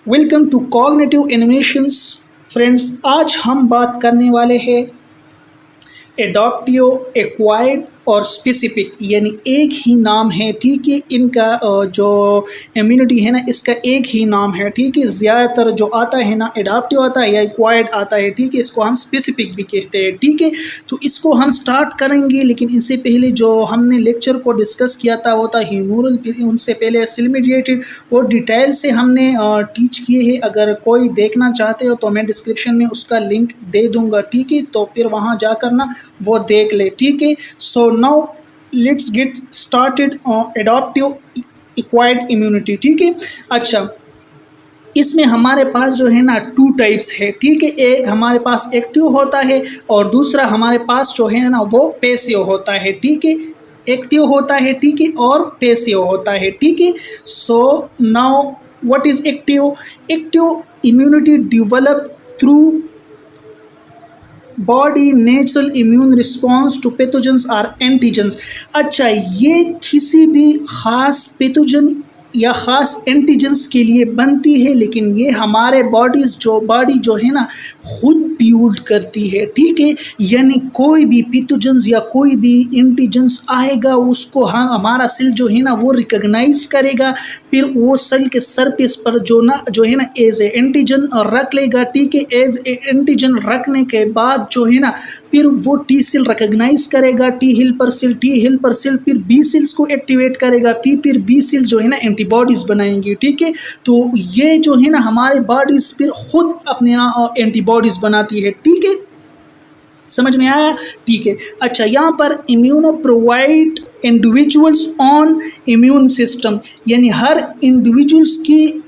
Welcome to cognitive animations. Friends, आज हम बात करने वाले हैं एडॉप्टिव, एक्वायर्ड और स्पेसिफिक, यानी एक ही नाम है, ठीक है। इनका जो इम्यूनिटी है ना, इसका एक ही नाम है, ठीक है। ज़्यादातर जो आता है ना, एडॉप्टिव आता है या एक्वायर्ड आता है, ठीक है। इसको हम स्पेसिफिक भी कहते हैं, ठीक है। तो इसको हम स्टार्ट करेंगे, लेकिन इनसे पहले जो हमने लेक्चर को डिस्कस किया था वो था ह्यूमरल, उनसे पहले सेल मीडिएटेड, वो डिटेल से हमने टीच किए हैं। अगर कोई देखना चाहते हो तो मैं डिस्क्रिप्शन में उसका लिंक दे दूंगा, ठीक है। तो फिर वहाँ जाकर ना वो देख ले, ठीक है। So now let's get started adaptive acquired immunity, ठीक है। अच्छा, इसमें हमारे पास जो है ना टू टाइप्स है, ठीक है। एक हमारे पास एक्टिव होता है और दूसरा हमारे पास जो है ना वो पैसिव होता है, ठीक है। एक्टिव होता है, ठीक है, और पैसिव होता है, ठीक है। So now what is active? Active immunity develop through body natural immune response to pathogens or antigens. अच्छा, ये किसी भी खास पैथोजन या ख़ास एंटीजेंस के लिए बनती है, लेकिन ये हमारे बॉडी जो है ना खुद बिल्ड करती है, ठीक है। यानी कोई भी पैथोजेंस या कोई भी एंटीजेंस आएगा, उसको हमारा सेल जो है ना वो रिकॉग्नाइज करेगा, फिर वो सेल के सरफेस पर जो है ना एज ए एंटीजन रख लेगा, ठीक है। एज ए एंटीजन रखने के बाद जो है ना फिर वो टी सेल रिकॉग्नाइज करेगा, टी हेल्पर सेल फिर बी सेल्स को एक्टिवेट करेगा, फिर बी सेल जो है ना एंटीबॉडीज बनाएंगे, ठीक है। तो ये जो है ना हमारे बॉडीज फिर खुद अपने एंटीबॉडीज बनाती है, ठीक है। समझ में आया? ठीक है। अच्छा, यहाँ पर immuno provide individuals on immune system, यानी हर इंडिविजुअल्स की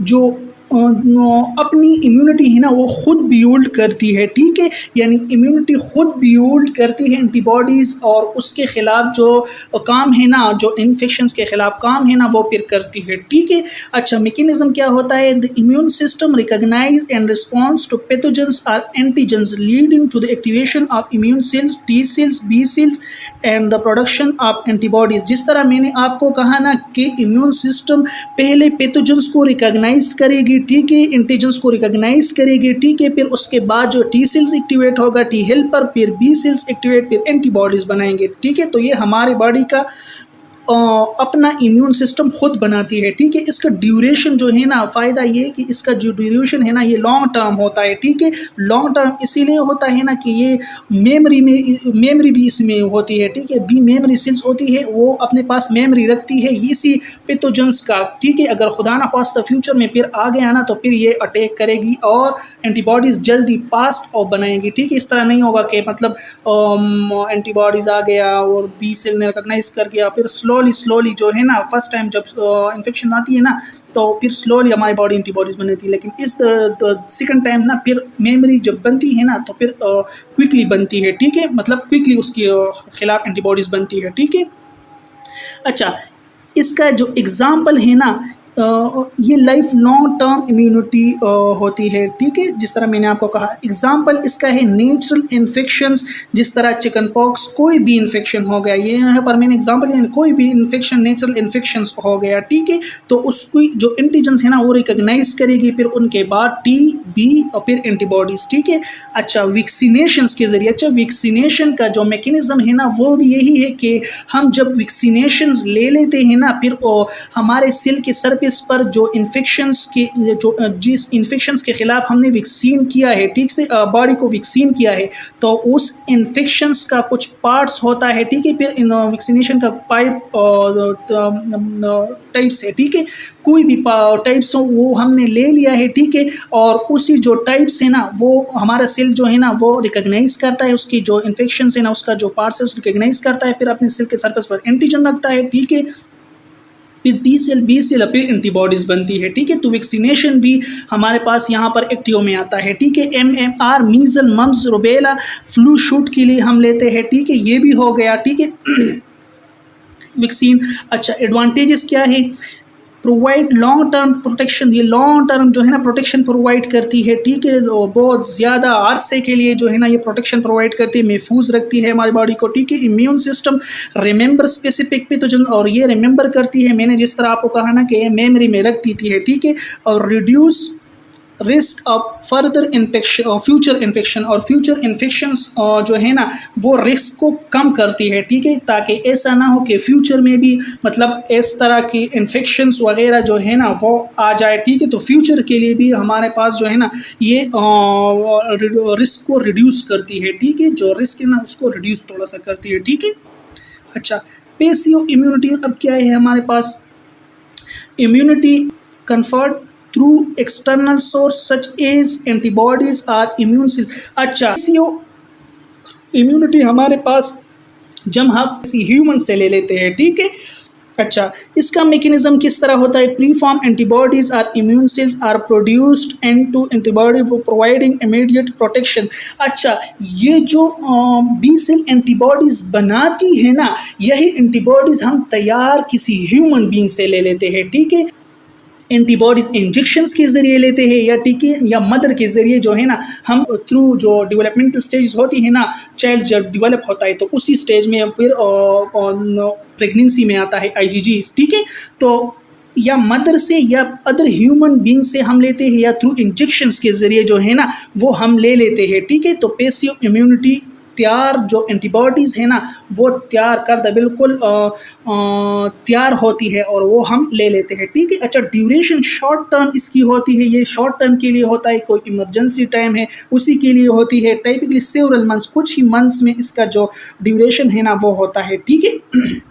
जो अपनी इम्यूनिटी है ना वो खुद बिल्ड करती है, ठीक है। यानी इम्यूनिटी खुद बिल्ड करती है एंटीबॉडीज़, और उसके ख़िलाफ़ जो काम है ना, जो इन्फेक्शंस के ख़िलाफ़ काम है ना वो फिर करती है, ठीक है। अच्छा, मैकेनिज्म क्या होता है? The immune system recognize and response to pathogens or antigens leading to the activation of immune cells, T cells, B cells and the production of antibodies. जिस तरह मैंने आपको कहा ना कि इम्यून सिस्टम पहले पैथोजेंस को रिकॉग्नाइज करेगी, ठीक है, एंटीजेंस को रिकॉग्नाइज करेगी, ठीक है। फिर उसके बाद जो टी सेल्स एक्टिवेट होगा, टी हेल्पर, फिर बी सेल्स एक्टिवेट, फिर एंटीबॉडीज़ बनाएंगे, ठीक है। तो ये हमारे बॉडी का अपना इम्यून सिस्टम खुद बनाती है, ठीक है। इसका ड्यूरेशन जो है ना, फ़ायदा ये है कि इसका जो ड्यूरेशन है ना ये लॉन्ग टर्म होता है, ठीक है। लॉन्ग टर्म इसीलिए होता है ना कि ये मेमोरी भी इसमें होती है, ठीक है। बी मेमोरी सेल्स होती है, वो अपने पास मेमोरी रखती है इसी पैथोजेंस का, ठीक है। अगर खुदा ना ख्वास्ता फ्यूचर में फिर आ गया ना तो फिर ये अटैक करेगी और एंटीबॉडीज़ जल्दी पास्ट और बनाएंगी, ठीक है। इस तरह नहीं होगा कि मतलब एंटीबॉडीज़ आ गया और बी सेल ने रिकॉग्नाइज कर गया, फिर स्लोली जो है ना फर्स्ट टाइम जब इन्फेक्शन आती है ना तो फिर स्लोली हमारी बॉडी एंटीबॉडीज बनाती है, लेकिन इस सेकंड टाइम ना फिर मेमोरी जब बनती है ना तो फिर क्विकली बनती है, ठीक है। मतलब क्विकली उसके खिलाफ एंटीबॉडीज बनती है, ठीक है। अच्छा, इसका जो एग्जाम्पल है ना ये लाइफ लॉन्ग टर्म इम्यूनिटी होती है, ठीक है। जिस तरह मैंने आपको कहा, एग्जाम्पल इसका है नेचुरल इन्फेक्शंस, जिस तरह चिकन पॉक्स, कोई भी इन्फेक्शन हो गया, ये यहाँ पर मैंने एग्जाम्पल है, कोई भी इन्फेक्शन, नेचुरल इन्फेक्शंस हो गया, ठीक है। तो उसकी जो एंटीजेंस है ना वो रिकॉग्नाइज करेगी, फिर उनके बाद टी, बी और फिर एंटीबॉडीज, ठीक है। अच्छा, वैक्सीनेशंस के जरिए, अच्छा वैक्सीनेशन का जो मैकेनिज्म है ना वो भी यही है कि हम जब वैक्सीनेशंस ले लेते हैं ना फिर हमारे सेल के सरफेस पर जो इन्फेक्शंस के जिस इन्फेक्शंस के खिलाफ हमने वैक्सीन किया है, ठीक से बॉडी को वैक्सीन किया है, तो उस इन्फेक्शंस का कुछ पार्ट्स होता है, ठीक है। फिर इन वैक्सीनेशन का टाइप्स है, ठीक है। कोई भी टाइप्स हो वो हमने ले लिया है, ठीक है। और उसी जो टाइप्स है ना वो हमारा सेल जो है ना वो रिकॉग्नाइज करता है, उसकी जो इन्फेक्शन है ना उसका जो पार्ट्स है उसको रिकॉग्नाइज करता है, फिर अपने सेल के सरफेस पर एंटीजन रखता है, ठीक है। फिर टी सेल, बी सेल, फिर एंटीबॉडीज़ बनती है, ठीक है। तो वैक्सीनेशन भी हमारे पास यहाँ पर एक्टिव में आता है, ठीक है। MMR, measles, mumps, rubella, flu shot के लिए हम लेते हैं, ठीक है। ये भी हो गया, ठीक है, वैक्सीन। अच्छा, एडवांटेजेस क्या है? प्रोवाइड लॉन्ग टर्म प्रोटेक्शन, ये लॉन्ग टर्म जो है ना प्रोटेक्शन प्रोवाइड करती है, ठीक है, बहुत ज़्यादा अरसे के लिए जो है ना ये प्रोटेक्शन प्रोवाइड करती है, महफूज रखती है हमारी बॉडी को, ठीक है। Immune system remember specific pathogen, और ये रिमेंबर करती है, मैंने जिस तरह आपको कहा ना कि मेमोरी में रख देती है, ठीक है, और reduce risk of further infection, future infection, और फ्यूचर इन्फेक्शंस जो है ना वो रिस्क को कम करती है, ठीक है, ताकि ऐसा ना हो कि फ्यूचर में भी मतलब इस तरह की इन्फेक्शंस वगैरह जो है ना वो आ जाए, ठीक है। तो फ्यूचर के लिए भी हमारे पास जो है ना ये रिस्क को रिड्यूस करती है, ठीक है, जो रिस्क है ना उसको रिड्यूस थोड़ा सा करती है, ठीक है। अच्छा, पैसिव इम्यूनिटी अब क्या है हमारे पास, immunity conferred through external source such as antibodies are immune cell. अच्छा, इम्यूनिटी हमारे पास जब हम किसी ह्यूमन से ले लेते हैं, ठीक है। अच्छा, इसका मैकेनिज्म किस तरह होता है, pre form antibodies are immune cells are produced and to antibody providing immediate protection. अच्छा, ये जो बी सेल एंटीबॉडीज बनाती है ना, यही एंटीबॉडीज हम तैयार किसी ह्यूमन बीइंग से ले लेते हैं, ठीक है। एंटीबॉडीज इंजेक्शंस के ज़रिए लेते हैं या टीके या मदर के ज़रिए जो है ना हम थ्रू जो डेवलपमेंटल स्टेज होती है ना, चाइल्ड जब डेवलप होता है तो उसी स्टेज में फिर प्रेगनेंसी में आता है आईजीजी, ठीक है। तो या मदर से या अदर ह्यूमन बीइंग से हम लेते हैं या थ्रू इंजेक्शंस के ज़रिए जो है ना वो हम ले लेते हैं, ठीक है। तो पैसिव इम्यूनिटी तैयार जो एंटीबॉडीज़ है ना वो तैयार कर बिल्कुल तैयार होती है और वो हम ले लेते हैं, ठीक है। अच्छा, ड्यूरेशन शॉर्ट टर्म इसकी होती है, ये शॉर्ट टर्म के लिए होता है, कोई इमरजेंसी टाइम है उसी के लिए होती है, टाइपिकली सेवरल मंथ्स, कुछ ही मंथ्स में इसका जो ड्यूरेशन है ना वो होता है, ठीक है।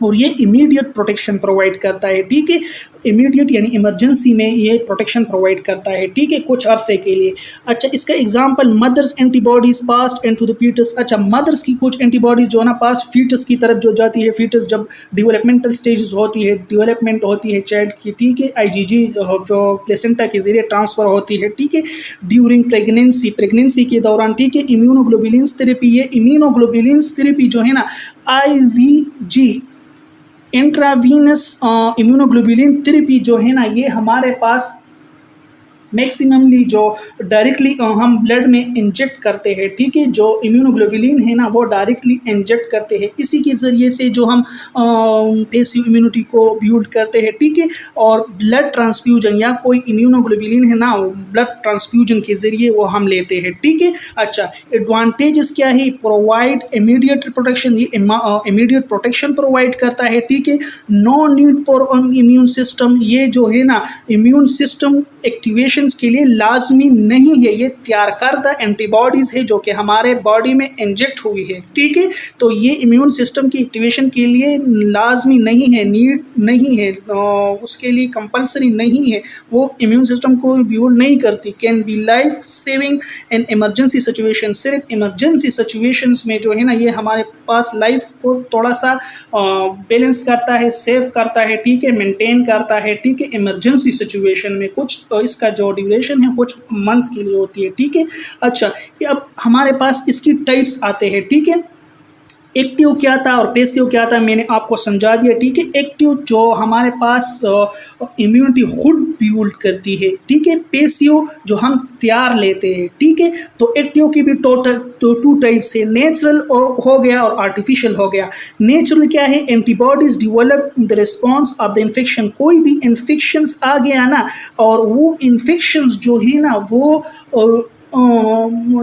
और ये इमीडिएट प्रोटेक्शन प्रोवाइड करता है, ठीक है, इमीडिएट यानी इमरजेंसी में ये प्रोटेक्शन प्रोवाइड करता है, ठीक है, कुछ अरसे के लिए। अच्छा, इसका example mother's antibodies passed into the foetus. अच्छा, मदर्स की कुछ एंटीबॉडीज जो ना पास्ट फीटस की तरफ जो जाती है, फीटस जब डेवलपमेंटल स्टेजेस होती है, डेवलपमेंट होती है चाइल्ड की, ठीक है, आईजीजी प्लेसेंटा के जरिए ट्रांसफ़र होती है, ठीक है, ड्यूरिंग प्रेगनेंसी, प्रेगनेंसी के दौरान, ठीक है। इम्यूनोग्लोबुलिन्स थेरेपी, ये इम्यूनोग्लोबुलिन्स थेरेपी जो है ना आईवीजी इंट्रावीनस इम्यूनोग्लोबुलिन थेरेपी जो है ना ये हमारे पास मैक्सिममली जो डायरेक्टली हम ब्लड में इंजेक्ट करते हैं, ठीक है, जो इम्यूनोग्लोबुलिन है ना वो डायरेक्टली इंजेक्ट करते हैं, इसी के ज़रिए से जो हम पैसिव इम्यूनिटी को बिल्ड करते हैं, ठीक है। और ब्लड ट्रांसफ्यूजन या कोई इम्यूनोग्लोबुलिन है ना ब्लड ट्रांसफ्यूजन के ज़रिए वो हम लेते हैं, ठीक है। अच्छा, एडवांटेजेस क्या है, प्रोवाइड इमीडिएट प्रोटेक्शन, ये इमीडिएट प्रोटेक्शन प्रोवाइड करता है, ठीक है। No need for immune system, ये जो है ना इम्यून सिस्टम एक्टिवेशन के लिए लाजमी नहीं है, ये तैयार करदा एंटीबॉडीज है जो कि हमारे बॉडी में इंजेक्ट हुई है, ठीक है। तो ये इम्यून सिस्टम की एक्टिवेशन के लिए लाजमी नहीं है, नीड नहीं है, उसके लिए कंपलसरी नहीं है, वो इम्यून सिस्टम को बिल्ड नहीं करती। Can be life saving in emergency situation, सिर्फ इमरजेंसी सिचुएशंस में जो है ना ये हमारे पास लाइफ को थोड़ा सा बैलेंस करता है, सेव करता है, ठीक है, मेंटेन करता है, ठीक है, इमरजेंसी सिचुएशन में। कुछ इसका जो ड्यूरेशन है कुछ मंथ्स के लिए होती है, ठीक है। अच्छा, अब हमारे पास इसकी टाइप्स आते हैं, ठीक है। एक्टिव क्या था और पैसिव क्या था मैंने आपको समझा दिया, ठीक है। एक्टिव जो हमारे पास इम्यूनिटी खुद बिल्ड करती है, ठीक है। पैसिव जो हम तैयार लेते हैं, ठीक है। तो एक्टिव की भी टोटल टू टाइप्स है, नेचुरल हो गया और आर्टिफिशियल हो गया। नेचुरल क्या है, antibodies develop the response of the infection, कोई भी इन्फेक्शंस आ गया ना और वो इन्फेक्शंस जो है ना वो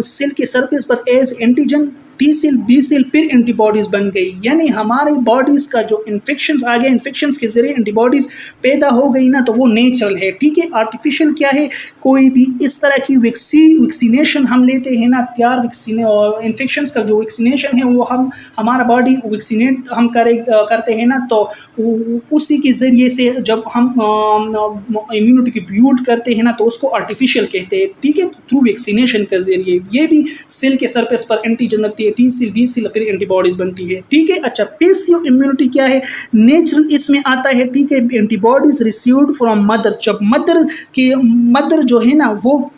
सेल के सरफेस पर as antigen, T cell, B cell, फिर एंटीबॉडीज़ बन गई, यानी हमारी बॉडीज़ का जो इन्फेक्शंस आ गया, इन्फेक्शंस के जरिए एंटीबॉडीज़ पैदा हो गई ना, तो वो नेचुरल है, ठीक है। आर्टिफिशियल क्या है, कोई भी इस तरह की वैक्सीनेशन हम लेते हैं ना, तैयार और इन्फेक्शंस का जो वैक्सीनेशन है वो हम हमारा बॉडी वैक्सीनेट हम करते हैं ना, तो उसी के ज़रिए से जब हम इम्यूनिटी की बिल्ड करते हैं ना तो उसको आर्टिफिशियल कहते हैं, ठीक है, थ्रू वैक्सीनेशन के ज़रिए। ये भी सेल के सरफेस पर एंटीजन लगती है, टी सेल, बी सेल, फिर एंटीबॉडीज बनती है, ठीक है। अच्छा, पैसिव इम्यूनिटी क्या है, नेचुरल इसमें आता है, ठीक है। एंटीबॉडीज रिसीव्ड फ्रॉम मदर, जब मदर जो है ना वो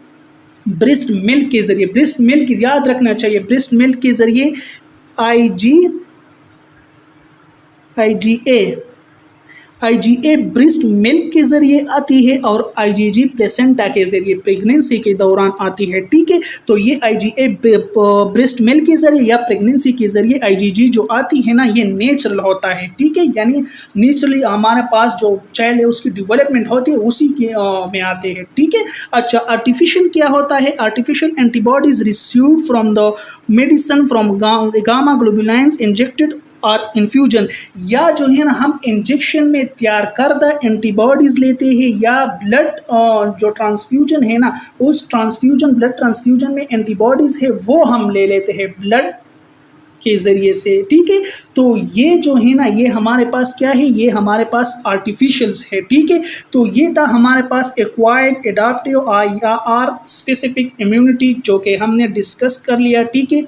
ब्रेस्ट मिल्क के जरिए, ब्रेस्ट मिल्क याद रखना चाहिए, ब्रेस्ट मिल्क के जरिए IgA IgA ब्रेस्ट मिल्क के ज़रिए आती है और IgG प्लेसेंटा के ज़रिए प्रेगनेंसी के दौरान आती है, ठीक है। तो ये IgA ब्रेस्ट मिल्क के ज़रिए या प्रेगनेंसी के ज़रिए IgG जो आती है ना, ये नेचुरल होता है, ठीक है। यानी नेचुरली हमारे पास जो चाइल्ड है उसकी डेवलपमेंट होती है उसी के में आते हैं, ठीक है। अच्छा, आर्टिफिशियल क्या होता है? Artificial antibodies received from the medicine from gamma globulins injected और इन्फ्यूजन, या जो है ना हम इंजेक्शन में तैयार करदा एंटीबॉडीज़ लेते हैं, या ब्लड जो ट्रांसफ्यूजन है ना, उस ब्लड ट्रांसफ्यूजन में एंटीबॉडीज़ है वो हम ले लेते हैं ब्लड के ज़रिए से, ठीक है। तो ये जो है ना, ये हमारे पास क्या है? ये हमारे पास आर्टिफिशियल्स है, ठीक है। तो ये था हमारे पास एक्वायर्ड, एडाप्टिव या आर स्पेसिफिक इम्यूनिटी, जो कि हमने डिस्कस कर लिया, ठीक है।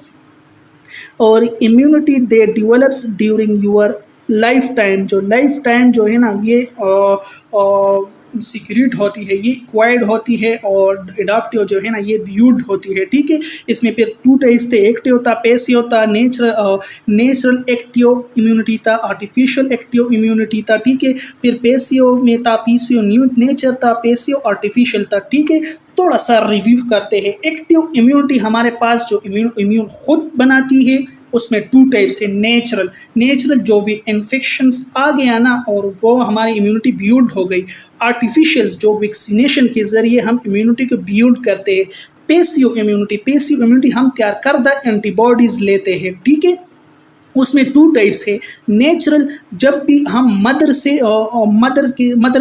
और immunity they develops during your life time, जो है ना ये सीक्रेट होती है, ये एक्वायर्ड होती है, और एडाप्टिव जो है ना ये बिल्ड होती है, ठीक है। इसमें फिर 2 टाइप्स थे, एक्टिव था, पैसिव था, नेचुरल एक्टिव इम्यूनिटी था, आर्टिफिशियल एक्टिव इम्यूनिटी था, ठीक है। फिर पैसिव में था, पीसीओ न्यू नेचर था, पैसिव आर्टिफिशियल था, ठीक है। थोड़ा सा रिव्यू करते हैं। एक्टिव इम्यूनिटी हमारे पास जो इम्यून खुद बनाती है, उसमें 2 टाइप्स है। नेचुरल जो भी इन्फेक्शंस आ गया ना और वो हमारी इम्यूनिटी बिल्ड हो गई। आर्टिफिशियल जो वैक्सीनेशन के ज़रिए हम इम्यूनिटी को बिल्ड करते हैं। पैसिव इम्यूनिटी हम तैयार करदा एंटीबॉडीज़ लेते हैं, ठीक है। उसमें 2 टाइप्स है। नेचुरल जब भी हम मदर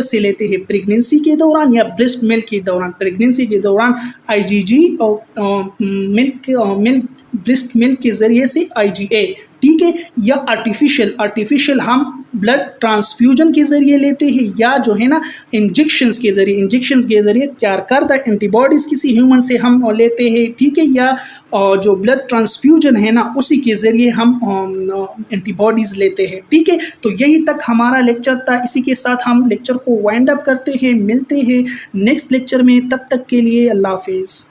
से लेते हैं प्रेगनेंसी के दौरान या ब्रेस्ट मिल्क के दौरान। प्रेगनेंसी के दौरान IgG और ब्रेस्ट मिल्क के ज़रिए से IgA, ठीक है। या आर्टिफिशियल हम ब्लड ट्रांसफ्यूजन के ज़रिए लेते हैं, या जो है ना इंजेक्शंस के ज़रिए तैयार करदा एंटीबॉडीज़ किसी ह्यूमन से हम लेते हैं, ठीक है। या जो ब्लड ट्रांसफ्यूजन है ना उसी के ज़रिए हम एंटीबॉडीज़ लेते हैं, ठीक है। तो यही तक हमारा लेक्चर था। इसी के साथ हम लेक्चर को वाइंड अप करते हैं। मिलते हैं नेक्स्ट लेक्चर में, तब तक के लिए अल्लाह हाफिज़।